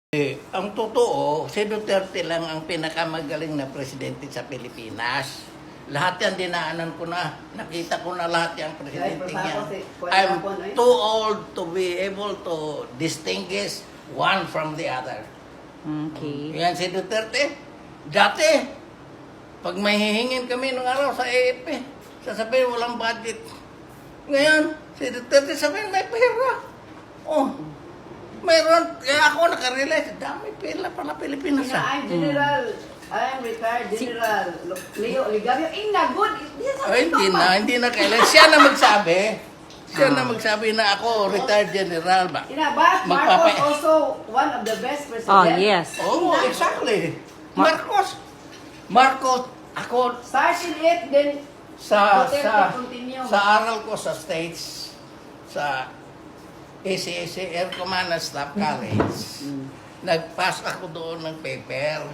Ang totoo, si Duterte lang ang pinakamagaling na presidente sa Pilipinas. Lahat yan dinaanan ko na. Nakita ko na lahat yung presidente niya. I'm too old to be able to distinguish one from the other. Okay. Yan si Duterte. Dati, pag may hihingin kami nung araw sa AFP, sasabihin walang budget. Ngayon, si Duterte sabihin may pera. Oh, mayroon, kaya ako nakarelate, dami pila pala Pilipinas. I'm General, I'm retired General Leo Ligario. Inga, good. Ay, hindi na kailan. Siya na magsabi. Siya na magsabi na ako, retired general ba? But Marcos also one of the best presidents. Oh, yes. Oh, exactly. Marcos, ako Starts in it, then sa Duterte continue. sa aral ko sa States, sa ACAC Air Command and Staff College, nag-pass ako doon ng paper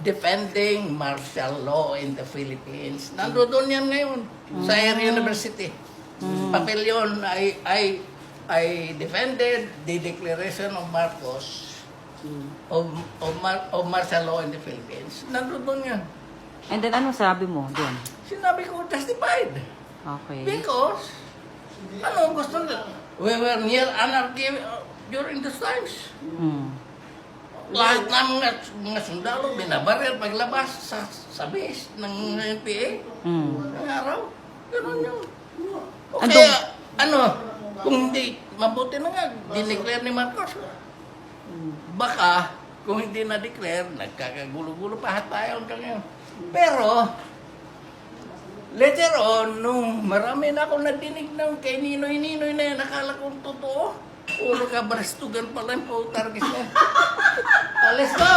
defending martial law in the Philippines. Nandoon yan ngayon sa Air University. Papel yun, I defended the declaration of Marcos of martial law in the Philippines. Nandoon yan. And then, ano sabi mo doon? Sinabi ko, justified. Okay. Because, ano gusto nila? We were near anarchy during those times. Lahat ng mga sundalo, binabaril paglabas sa base ng NPA. Ang araw. Ganun yun. Okay, kung hindi, mabuti na nga, dineclare ni Marcos. Baka, kung hindi na-declare, nagkakagulo-gulo pa tayo hanggang ngayon. Pero, later on, nung marami na akong nadinig ng kay Ninoy-Ninoy na yan, nakala kong totoo. Puro ka barastugan pala yung pautargis na. Alis ko!